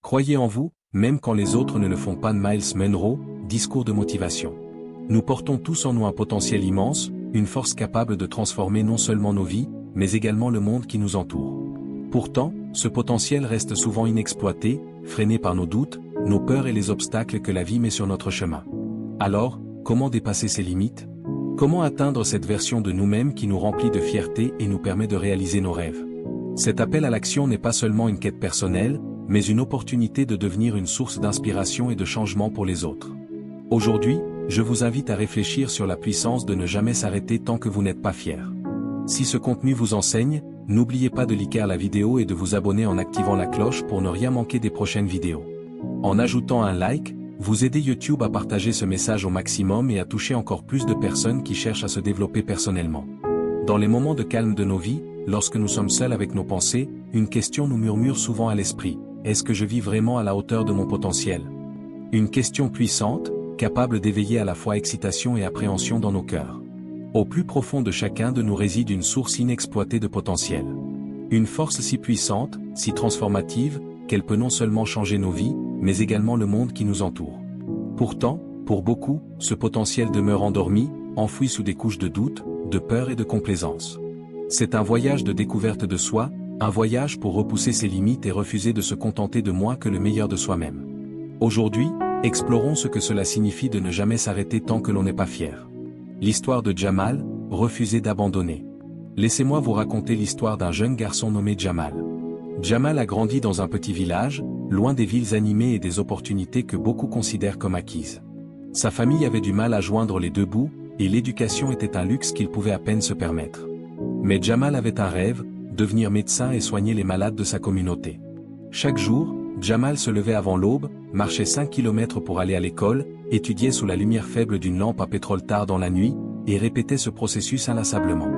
Croyez en vous, même quand les autres ne le font pas. Myles Munroe, discours de motivation. Nous portons tous en nous un potentiel immense, une force capable de transformer non seulement nos vies, mais également le monde qui nous entoure. Pourtant, ce potentiel reste souvent inexploité, freiné par nos doutes, nos peurs et les obstacles que la vie met sur notre chemin. Alors, comment dépasser ces limites? Comment atteindre cette version de nous-mêmes qui nous remplit de fierté et nous permet de réaliser nos rêves? Cet appel à l'action n'est pas seulement une quête personnelle, mais une opportunité de devenir une source d'inspiration et de changement pour les autres. Aujourd'hui, je vous invite à réfléchir sur la puissance de ne jamais s'arrêter tant que vous n'êtes pas fier. Si ce contenu vous enseigne, n'oubliez pas de liker la vidéo et de vous abonner en activant la cloche pour ne rien manquer des prochaines vidéos. En ajoutant un like, vous aidez YouTube à partager ce message au maximum et à toucher encore plus de personnes qui cherchent à se développer personnellement. Dans les moments de calme de nos vies, lorsque nous sommes seuls avec nos pensées, une question nous murmure souvent à l'esprit. Est-ce que je vis vraiment à la hauteur de mon potentiel? Une question puissante, capable d'éveiller à la fois excitation et appréhension dans nos cœurs. Au plus profond de chacun de nous réside une source inexploitée de potentiel. Une force si puissante, si transformative, qu'elle peut non seulement changer nos vies, mais également le monde qui nous entoure. Pourtant, pour beaucoup, ce potentiel demeure endormi, enfoui sous des couches de doute, de peur et de complaisance. C'est un voyage de découverte de soi, un voyage pour repousser ses limites et refuser de se contenter de moins que le meilleur de soi-même. Aujourd'hui, explorons ce que cela signifie de ne jamais s'arrêter tant que l'on n'est pas fier. L'histoire de Jamal, refusé d'abandonner. Laissez-moi vous raconter l'histoire d'un jeune garçon nommé Jamal. Jamal a grandi dans un petit village, loin des villes animées et des opportunités que beaucoup considèrent comme acquises. Sa famille avait du mal à joindre les deux bouts, et l'éducation était un luxe qu'il pouvait à peine se permettre. Mais Jamal avait un rêve, devenir médecin et soigner les malades de sa communauté. Chaque jour, Jamal se levait avant l'aube, marchait 5 km pour aller à l'école, étudiait sous la lumière faible d'une lampe à pétrole tard dans la nuit, et répétait ce processus inlassablement.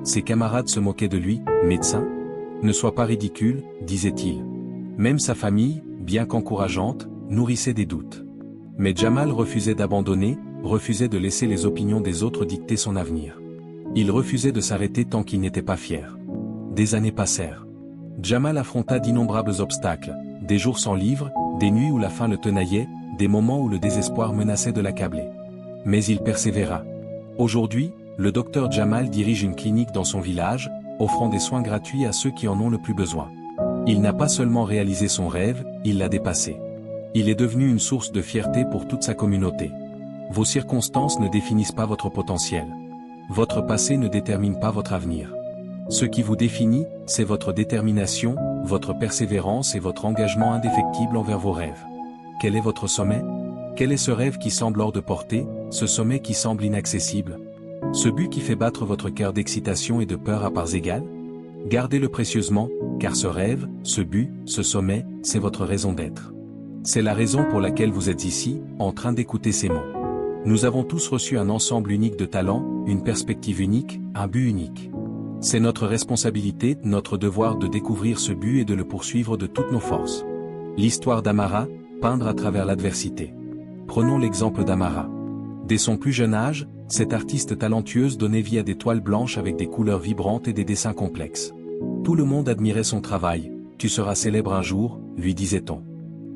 Ses camarades se moquaient de lui, « Médecin ? Ne sois pas ridicule », disait-il. Même sa famille, bien qu'encourageante, nourrissait des doutes. Mais Jamal refusait d'abandonner, refusait de laisser les opinions des autres dicter son avenir. Il refusait de s'arrêter tant qu'il n'était pas fier. Des années passèrent. Jamal affronta d'innombrables obstacles, des jours sans livre, des nuits où la faim le tenaillait, des moments où le désespoir menaçait de l'accabler. Mais il persévéra. Aujourd'hui, le docteur Jamal dirige une clinique dans son village, offrant des soins gratuits à ceux qui en ont le plus besoin. Il n'a pas seulement réalisé son rêve, il l'a dépassé. Il est devenu une source de fierté pour toute sa communauté. Vos circonstances ne définissent pas votre potentiel. Votre passé ne détermine pas votre avenir. Ce qui vous définit, c'est votre détermination, votre persévérance et votre engagement indéfectible envers vos rêves. Quel est votre sommet? Quel est ce rêve qui semble hors de portée, ce sommet qui semble inaccessible? Ce but qui fait battre votre cœur d'excitation et de peur à parts égales? Gardez-le précieusement, car ce rêve, ce but, ce sommet, c'est votre raison d'être. C'est la raison pour laquelle vous êtes ici, en train d'écouter ces mots. Nous avons tous reçu un ensemble unique de talents, une perspective unique, un but unique. C'est notre responsabilité, notre devoir de découvrir ce but et de le poursuivre de toutes nos forces. L'histoire d'Amara, peindre à travers l'adversité. Prenons l'exemple d'Amara. Dès son plus jeune âge, cette artiste talentueuse donnait vie à des toiles blanches avec des couleurs vibrantes et des dessins complexes. Tout le monde admirait son travail. « Tu seras célèbre un jour », lui disait-on.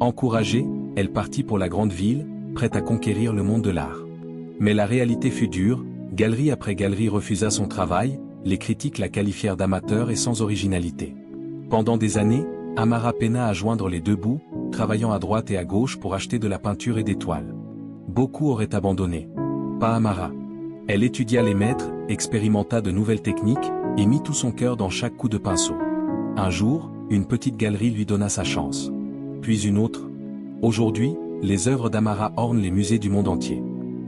Encouragée, elle partit pour la grande ville, prête à conquérir le monde de l'art. Mais la réalité fut dure, galerie après galerie refusa son travail, les critiques la qualifièrent d'amateur et sans originalité. Pendant des années, Amara peina à joindre les deux bouts, travaillant à droite et à gauche pour acheter de la peinture et des toiles. Beaucoup auraient abandonné. Pas Amara. Elle étudia les maîtres, expérimenta de nouvelles techniques, et mit tout son cœur dans chaque coup de pinceau. Un jour, une petite galerie lui donna sa chance. Puis une autre. Aujourd'hui, les œuvres d'Amara ornent les musées du monde entier.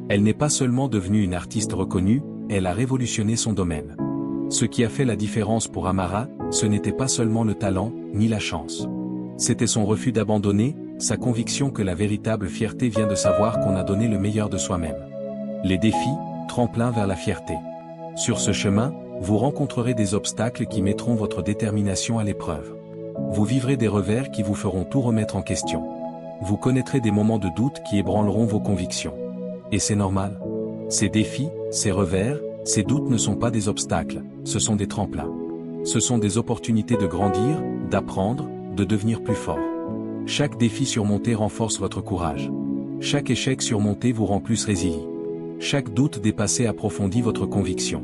Elle n'est pas seulement devenue une artiste reconnue, elle a révolutionné son domaine. Ce qui a fait la différence pour Amara, ce n'était pas seulement le talent, ni la chance. C'était son refus d'abandonner, sa conviction que la véritable fierté vient de savoir qu'on a donné le meilleur de soi-même. Les défis, tremplin vers la fierté. Sur ce chemin, vous rencontrerez des obstacles qui mettront votre détermination à l'épreuve. Vous vivrez des revers qui vous feront tout remettre en question. Vous connaîtrez des moments de doute qui ébranleront vos convictions. Et c'est normal. Ces défis, ces revers, ces doutes ne sont pas des obstacles, ce sont des tremplins. Ce sont des opportunités de grandir, d'apprendre, de devenir plus fort. Chaque défi surmonté renforce votre courage. Chaque échec surmonté vous rend plus résilient. Chaque doute dépassé approfondit votre conviction.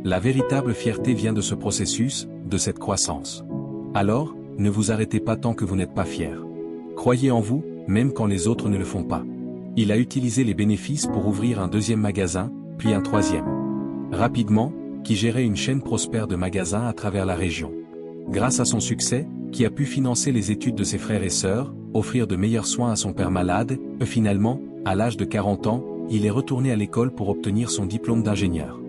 La véritable fierté vient de ce processus, de cette croissance. Alors, ne vous arrêtez pas tant que vous n'êtes pas fier. Croyez en vous, même quand les autres ne le font pas. Il a utilisé les bénéfices pour ouvrir un deuxième magasin, puis un troisième. Rapidement, qui gérait une chaîne prospère de magasins à travers la région. Grâce à son succès, qui a pu financer les études de ses frères et sœurs, offrir de meilleurs soins à son père malade, et finalement, à l'âge de 40 ans, il est retourné à l'école pour obtenir son diplôme d'ingénieur.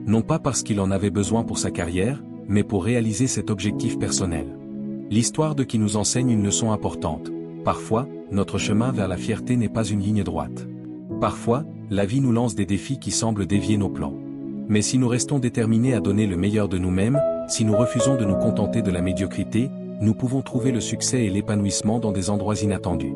Non pas parce qu'il en avait besoin pour sa carrière, mais pour réaliser cet objectif personnel. L'histoire de qui nous enseigne une leçon importante. Parfois, notre chemin vers la fierté n'est pas une ligne droite. Parfois, la vie nous lance des défis qui semblent dévier nos plans. Mais si nous restons déterminés à donner le meilleur de nous-mêmes, si nous refusons de nous contenter de la médiocrité, nous pouvons trouver le succès et l'épanouissement dans des endroits inattendus.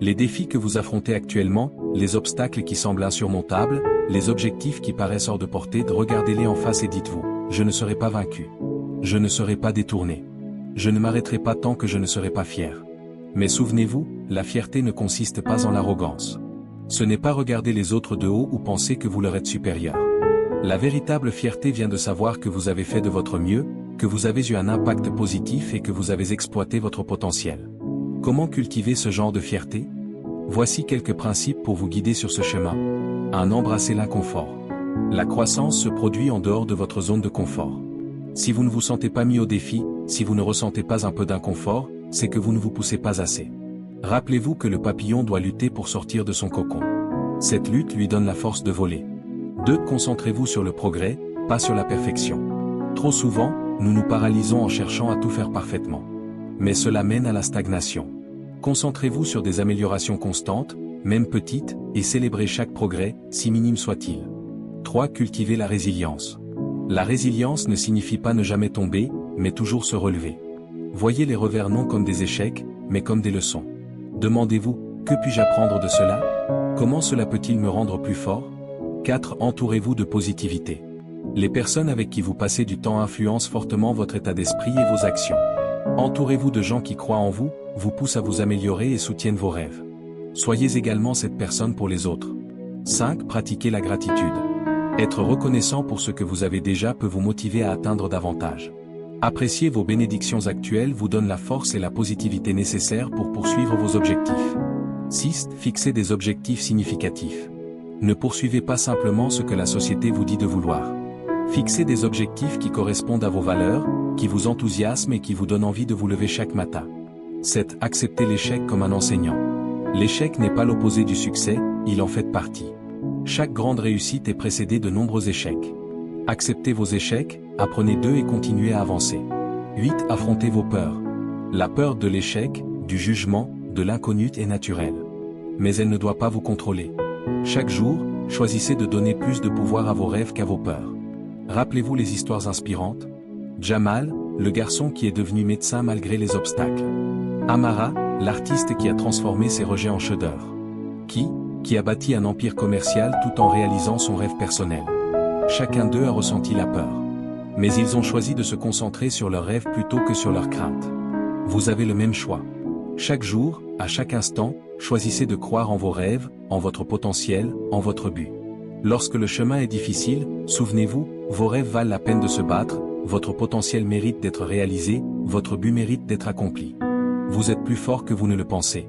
Les défis que vous affrontez actuellement, les obstacles qui semblent insurmontables, les objectifs qui paraissent hors de portée, regardez-les en face et dites-vous, je ne serai pas vaincu. Je ne serai pas détourné. Je ne m'arrêterai pas tant que je ne serai pas fier. Mais souvenez-vous, la fierté ne consiste pas en l'arrogance. Ce n'est pas regarder les autres de haut ou penser que vous leur êtes supérieur. La véritable fierté vient de savoir que vous avez fait de votre mieux, que vous avez eu un impact positif et que vous avez exploité votre potentiel. Comment cultiver ce genre de fierté? Voici quelques principes pour vous guider sur ce chemin. 1. Embrassez l'inconfort. La croissance se produit en dehors de votre zone de confort. Si vous ne vous sentez pas mis au défi, si vous ne ressentez pas un peu d'inconfort, c'est que vous ne vous poussez pas assez. Rappelez-vous que le papillon doit lutter pour sortir de son cocon. Cette lutte lui donne la force de voler. 2. Concentrez-vous sur le progrès, pas sur la perfection. Trop souvent, nous nous paralysons en cherchant à tout faire parfaitement. Mais cela mène à la stagnation. Concentrez-vous sur des améliorations constantes, même petites, et célébrez chaque progrès, si minime soit-il. 3. Cultivez la résilience. La résilience ne signifie pas ne jamais tomber, mais toujours se relever. Voyez les revers non comme des échecs, mais comme des leçons. Demandez-vous, que puis-je apprendre de cela? Comment cela peut-il me rendre plus fort? 4. Entourez-vous de positivité. Les personnes avec qui vous passez du temps influencent fortement votre état d'esprit et vos actions. Entourez-vous de gens qui croient en vous, vous poussent à vous améliorer et soutiennent vos rêves. Soyez également cette personne pour les autres. 5. Pratiquez la gratitude. Être reconnaissant pour ce que vous avez déjà peut vous motiver à atteindre davantage. Apprécier vos bénédictions actuelles vous donne la force et la positivité nécessaires pour poursuivre vos objectifs. 6. Fixez des objectifs significatifs. Ne poursuivez pas simplement ce que la société vous dit de vouloir. Fixez des objectifs qui correspondent à vos valeurs, qui vous enthousiasment et qui vous donnent envie de vous lever chaque matin. 7. Acceptez l'échec comme un enseignant. L'échec n'est pas l'opposé du succès, il en fait partie. Chaque grande réussite est précédée de nombreux échecs. Acceptez vos échecs, apprenez d'eux et continuez à avancer. 8. Affrontez vos peurs. La peur de l'échec, du jugement, de l'inconnu est naturelle. Mais elle ne doit pas vous contrôler. Chaque jour, choisissez de donner plus de pouvoir à vos rêves qu'à vos peurs. Rappelez-vous les histoires inspirantes. Jamal, le garçon qui est devenu médecin malgré les obstacles. Amara, l'artiste qui a transformé ses rejets en chefs-d'œuvre. Qui a bâti un empire commercial tout en réalisant son rêve personnel. Chacun d'eux a ressenti la peur. Mais ils ont choisi de se concentrer sur leurs rêves plutôt que sur leurs craintes. Vous avez le même choix. Chaque jour, à chaque instant, choisissez de croire en vos rêves, en votre potentiel, en votre but. Lorsque le chemin est difficile, souvenez-vous, vos rêves valent la peine de se battre, votre potentiel mérite d'être réalisé, votre but mérite d'être accompli. Vous êtes plus fort que vous ne le pensez.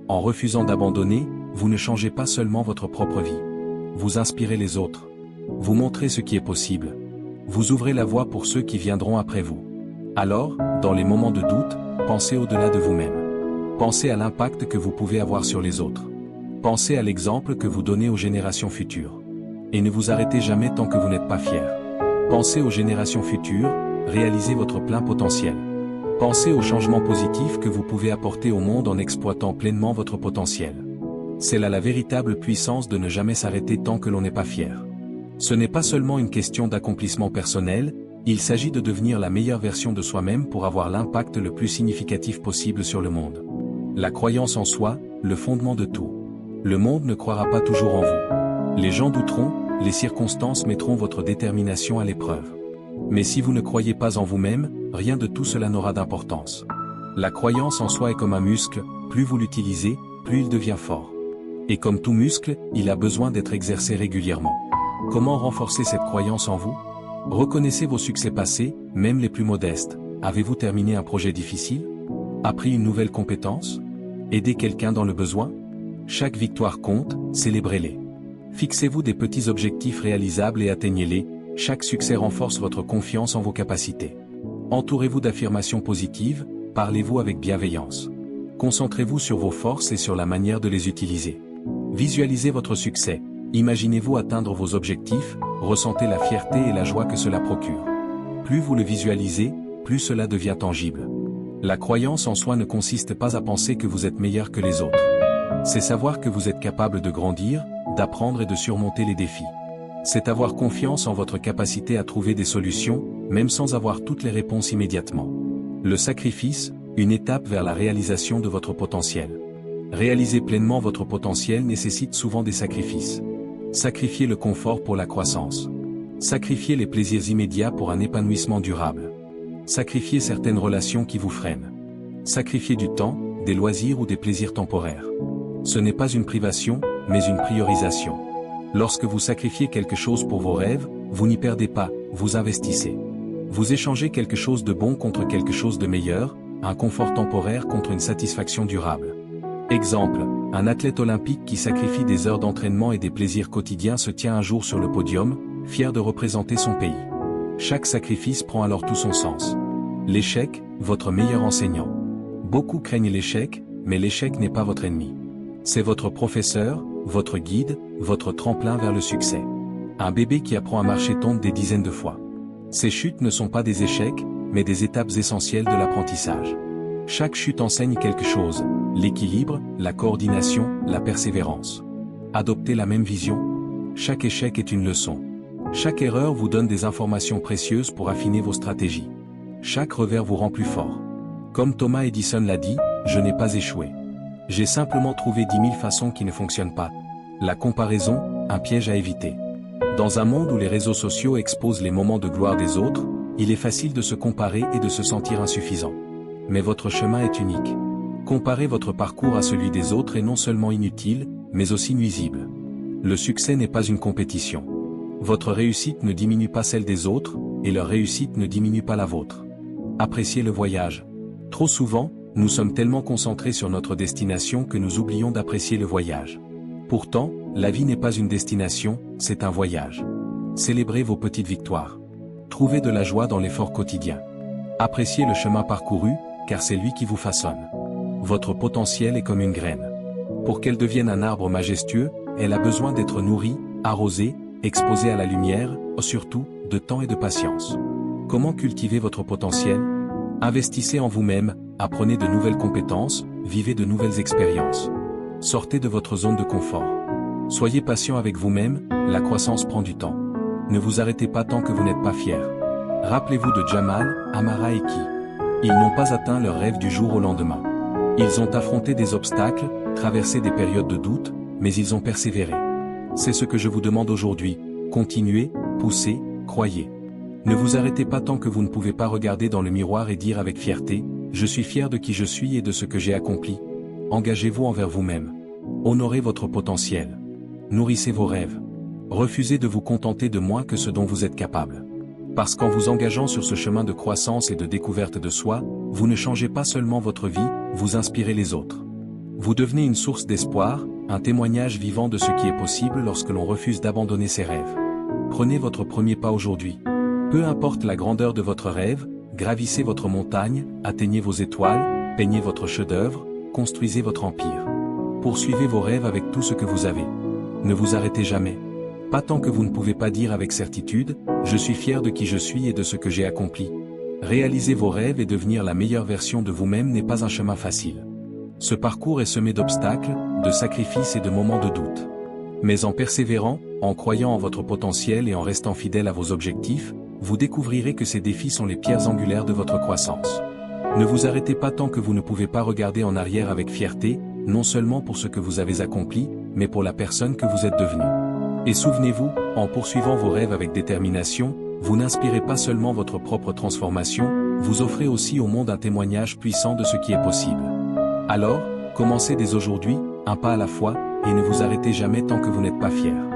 En refusant d'abandonner, vous ne changez pas seulement votre propre vie. Vous inspirez les autres. Vous montrez ce qui est possible. Vous ouvrez la voie pour ceux qui viendront après vous. Alors, dans les moments de doute, pensez au-delà de vous-même. Pensez à l'impact que vous pouvez avoir sur les autres. Pensez à l'exemple que vous donnez aux générations futures. Et ne vous arrêtez jamais tant que vous n'êtes pas fier. Pensez aux générations futures, réalisez votre plein potentiel. Pensez aux changements positifs que vous pouvez apporter au monde en exploitant pleinement votre potentiel. C'est là la véritable puissance de ne jamais s'arrêter tant que l'on n'est pas fier. Ce n'est pas seulement une question d'accomplissement personnel, il s'agit de devenir la meilleure version de soi-même pour avoir l'impact le plus significatif possible sur le monde. La croyance en soi, le fondement de tout. Le monde ne croira pas toujours en vous. Les gens douteront, les circonstances mettront votre détermination à l'épreuve. Mais si vous ne croyez pas en vous-même, rien de tout cela n'aura d'importance. La croyance en soi est comme un muscle, plus vous l'utilisez, plus il devient fort. Et comme tout muscle, il a besoin d'être exercé régulièrement. Comment renforcer cette croyance en vous? Reconnaissez vos succès passés, même les plus modestes. Avez-vous terminé un projet difficile? Appris une nouvelle compétence? Aidé quelqu'un dans le besoin? Chaque victoire compte, célébrez-les. Fixez-vous des petits objectifs réalisables et atteignez-les. Chaque succès renforce votre confiance en vos capacités. Entourez-vous d'affirmations positives, parlez-vous avec bienveillance. Concentrez-vous sur vos forces et sur la manière de les utiliser. Visualisez votre succès, imaginez-vous atteindre vos objectifs, ressentez la fierté et la joie que cela procure. Plus vous le visualisez, plus cela devient tangible. La croyance en soi ne consiste pas à penser que vous êtes meilleur que les autres. C'est savoir que vous êtes capable de grandir, d'apprendre et de surmonter les défis. C'est avoir confiance en votre capacité à trouver des solutions, même sans avoir toutes les réponses immédiatement. Le sacrifice, une étape vers la réalisation de votre potentiel. Réaliser pleinement votre potentiel nécessite souvent des sacrifices. Sacrifier le confort pour la croissance. Sacrifier les plaisirs immédiats pour un épanouissement durable. Sacrifier certaines relations qui vous freinent. Sacrifier du temps, des loisirs ou des plaisirs temporaires. Ce n'est pas une privation, mais une priorisation. Lorsque vous sacrifiez quelque chose pour vos rêves, vous n'y perdez pas, vous investissez. Vous échangez quelque chose de bon contre quelque chose de meilleur, un confort temporaire contre une satisfaction durable. Exemple, un athlète olympique qui sacrifie des heures d'entraînement et des plaisirs quotidiens se tient un jour sur le podium, fier de représenter son pays. Chaque sacrifice prend alors tout son sens. L'échec, votre meilleur enseignant. Beaucoup craignent l'échec, mais l'échec n'est pas votre ennemi. C'est votre professeur, votre guide, votre tremplin vers le succès. Un bébé qui apprend à marcher tombe des dizaines de fois. Ces chutes ne sont pas des échecs, mais des étapes essentielles de l'apprentissage. Chaque chute enseigne quelque chose, l'équilibre, la coordination, la persévérance. Adoptez la même vision. Chaque échec est une leçon. Chaque erreur vous donne des informations précieuses pour affiner vos stratégies. Chaque revers vous rend plus fort. Comme Thomas Edison l'a dit, je n'ai pas échoué. J'ai simplement trouvé 10 000 façons qui ne fonctionnent pas. La comparaison, un piège à éviter. Dans un monde où les réseaux sociaux exposent les moments de gloire des autres, il est facile de se comparer et de se sentir insuffisant. Mais votre chemin est unique. Comparer votre parcours à celui des autres est non seulement inutile, mais aussi nuisible. Le succès n'est pas une compétition. Votre réussite ne diminue pas celle des autres, et leur réussite ne diminue pas la vôtre. Appréciez le voyage. Trop souvent, nous sommes tellement concentrés sur notre destination que nous oublions d'apprécier le voyage. Pourtant, la vie n'est pas une destination, c'est un voyage. Célébrez vos petites victoires. Trouvez de la joie dans l'effort quotidien. Appréciez le chemin parcouru, car c'est lui qui vous façonne. Votre potentiel est comme une graine. Pour qu'elle devienne un arbre majestueux, elle a besoin d'être nourrie, arrosée, exposée à la lumière, surtout, de temps et de patience. Comment cultiver votre potentiel? Investissez en vous-même, apprenez de nouvelles compétences, vivez de nouvelles expériences. Sortez de votre zone de confort. Soyez patient avec vous-même, la croissance prend du temps. Ne vous arrêtez pas tant que vous n'êtes pas fier. Rappelez-vous de Jamal, Amara et Ki. Ils n'ont pas atteint leur rêve du jour au lendemain. Ils ont affronté des obstacles, traversé des périodes de doute, mais ils ont persévéré. C'est ce que je vous demande aujourd'hui, continuez, poussez, croyez. Ne vous arrêtez pas tant que vous ne pouvez pas regarder dans le miroir et dire avec fierté, je suis fier de qui je suis et de ce que j'ai accompli. Engagez-vous envers vous-même. Honorez votre potentiel. Nourrissez vos rêves. Refusez de vous contenter de moins que ce dont vous êtes capable. Parce qu'en vous engageant sur ce chemin de croissance et de découverte de soi, vous ne changez pas seulement votre vie, vous inspirez les autres. Vous devenez une source d'espoir, un témoignage vivant de ce qui est possible lorsque l'on refuse d'abandonner ses rêves. Prenez votre premier pas aujourd'hui. Peu importe la grandeur de votre rêve, gravissez votre montagne, atteignez vos étoiles, peignez votre chef-d'œuvre, construisez votre empire. Poursuivez vos rêves avec tout ce que vous avez. Ne vous arrêtez jamais. Pas tant que vous ne pouvez pas dire avec certitude, je suis fier de qui je suis et de ce que j'ai accompli. Réaliser vos rêves et devenir la meilleure version de vous-même n'est pas un chemin facile. Ce parcours est semé d'obstacles, de sacrifices et de moments de doute. Mais en persévérant, en croyant en votre potentiel et en restant fidèle à vos objectifs, vous découvrirez que ces défis sont les pierres angulaires de votre croissance. Ne vous arrêtez pas tant que vous ne pouvez pas regarder en arrière avec fierté, non seulement pour ce que vous avez accompli, mais pour la personne que vous êtes devenue. Et souvenez-vous, en poursuivant vos rêves avec détermination, vous n'inspirez pas seulement votre propre transformation, vous offrez aussi au monde un témoignage puissant de ce qui est possible. Alors, commencez dès aujourd'hui, un pas à la fois, et ne vous arrêtez jamais tant que vous n'êtes pas fier.